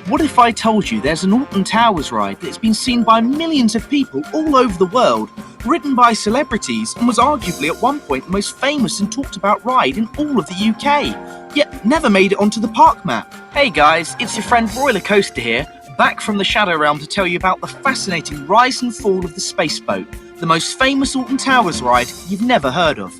What if I told you there's an Alton Towers ride that's been seen by millions of people all over the world, ridden by celebrities, and was arguably at one point the most famous and talked about ride in all of the UK, yet never made it onto the park map? Hey guys, it's your friend Royler Coaster here, back from the Shadow Realm to tell you about the fascinating rise and fall of the Space Boat, the most famous Alton Towers ride you've never heard of.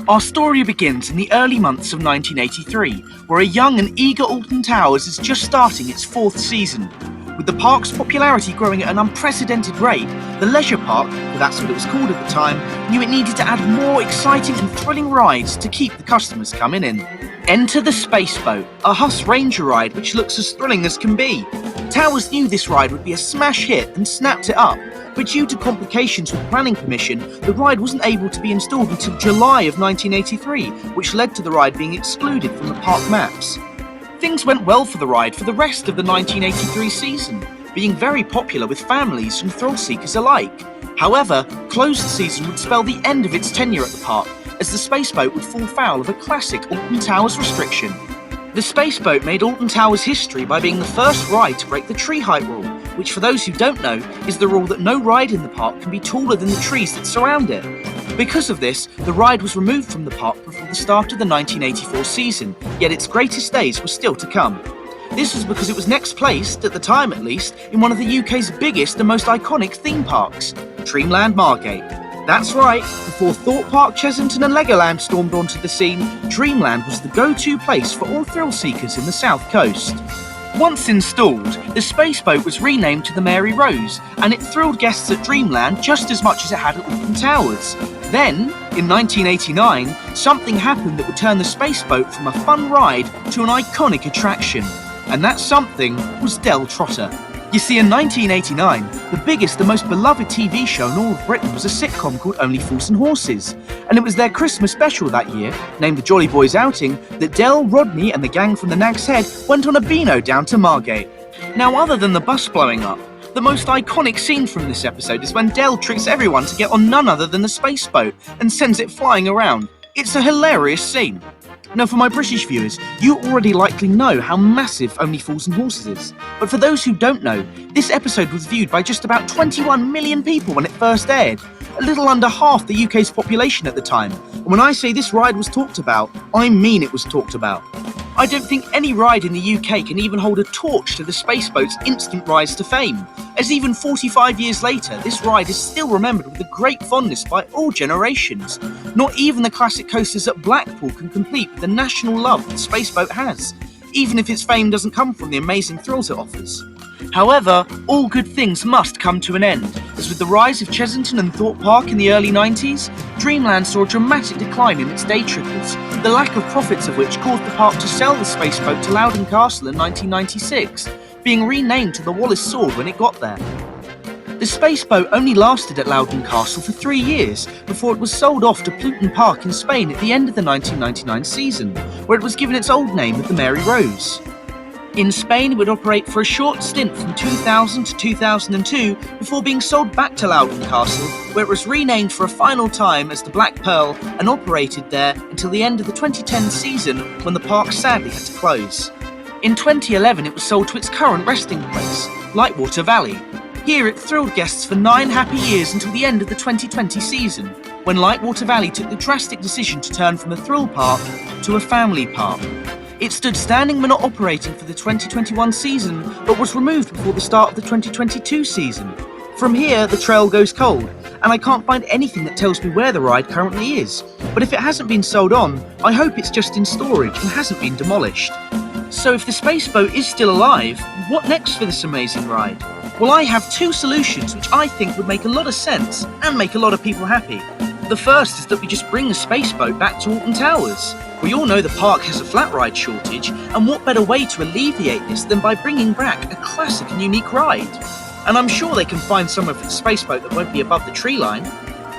Our story begins in the early months of 1983, where a young and eager Alton Towers is just starting its 4th season. With the park's popularity growing at an unprecedented rate, the leisure park, for that's what it was called at the time, knew it needed to add more exciting and thrilling rides to keep the customers coming in. Enter the Space Boat, a Huss Ranger ride which looks as thrilling as can be. Towers knew this ride would be a smash hit and snapped it up, but due to complications with planning permission, the ride wasn't able to be installed until July of 1983, which led to the ride being excluded from the park maps. Things went well for the ride for the rest of the 1983 season, being very popular with families and thrill seekers alike. However, closed season would spell the end of its tenure at the park, as the Space Boat would fall foul of a classic Alton Towers restriction. The Space Boat made Alton Towers history by being the first ride to break the tree height rule, which for those who don't know is the rule that no ride in the park can be taller than the trees that surround it. Because of this, the ride was removed from the park before the start of the 1984 season, yet its greatest days were still to come. This was because it was next placed, at the time at least, in one of the UK's biggest and most iconic theme parks, Dreamland Margate. That's right, before Thorpe Park, Chesington and Legoland stormed onto the scene, Dreamland was the go-to place for all thrill seekers in the South Coast. Once installed, the Space Boat was renamed to the Mary Rose, and it thrilled guests at Dreamland just as much as it had at Alton Towers. Then, in 1989, something happened that would turn the Space Boat from a fun ride to an iconic attraction. And that something was Del Trotter. You see, in 1989, the biggest and most beloved TV show in all of Britain was a sitcom called Only Fools and Horses, and it was their Christmas special that year, named The Jolly Boys Outing, that Del, Rodney and the gang from the Nag's Head went on a beano down to Margate. Now, other than the bus blowing up, the most iconic scene from this episode is when Del tricks everyone to get on none other than the Space Boat and sends it flying around. It's a hilarious scene. Now, for my British viewers, you already likely know how massive Only Fools and Horses is. But for those who don't know, this episode was viewed by just about 21 million people when it first aired, a little under half the UK's population at the time. And when I say this ride was talked about, I mean it was talked about. I don't think any ride in the UK can even hold a torch to the Space Boat's instant rise to fame, as even 45 years later, this ride is still remembered with a great fondness by all generations. Not even the classic coasters at Blackpool can compete with the national love the Space Boat has, even if its fame doesn't come from the amazing thrills it offers. However, all good things must come to an end, as with the rise of Chesington and Thorpe Park in the early 90s, Dreamland saw a dramatic decline in its day trippers, the lack of profits of which caused the park to sell the Space Boat to Loudon Castle in 1996, being renamed to the Wallace Sword when it got there. The Space Boat only lasted at Loudon Castle for 3 years before it was sold off to Pluton Park in Spain at the end of the 1999 season, where it was given its old name of the Mary Rose. In Spain, it would operate for a short stint from 2000 to 2002 before being sold back to Loudon Castle, where it was renamed for a final time as the Black Pearl and operated there until the end of the 2010 season, when the park sadly had to close. In 2011, it was sold to its current resting place, Lightwater Valley. Here it thrilled guests for 9 happy years until the end of the 2020 season, when Lightwater Valley took the drastic decision to turn from a thrill park to a family park. It stood standing but not operating for the 2021 season, but was removed before the start of the 2022 season. From here, the trail goes cold, and I can't find anything that tells me where the ride currently is. But if it hasn't been sold on, I hope it's just in storage and hasn't been demolished. So if the Space Boat is still alive, what next for this amazing ride? Well, I have 2 solutions which I think would make a lot of sense and make a lot of people happy. The first is that we just bring the Space Boat back to Alton Towers. We all know the park has a flat ride shortage, and what better way to alleviate this than by bringing back a classic and unique ride? And I'm sure they can find somewhere for the Space Boat that won't be above the tree line.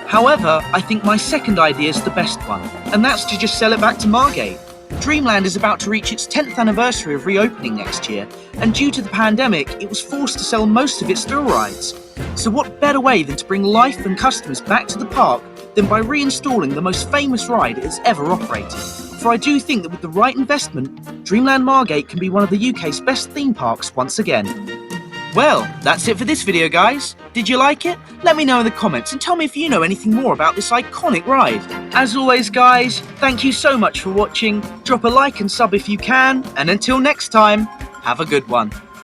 However, I think my second idea is the best one, and that's to just sell it back to Margate. Dreamland is about to reach its 10th anniversary of reopening next year, and due to the pandemic, it was forced to sell most of its thrill rides. So what better way than to bring life and customers back to the park than by reinstalling the most famous ride it has ever operated? for I do think that with the right investment, Dreamland Margate can be one of the UK's best theme parks once again. Well, that's it for this video, guys. Did you like it? Let me know in the comments and tell me if you know anything more about this iconic ride. As always, guys, thank you so much for watching. Drop a like and sub if you can, and until next time, have a good one.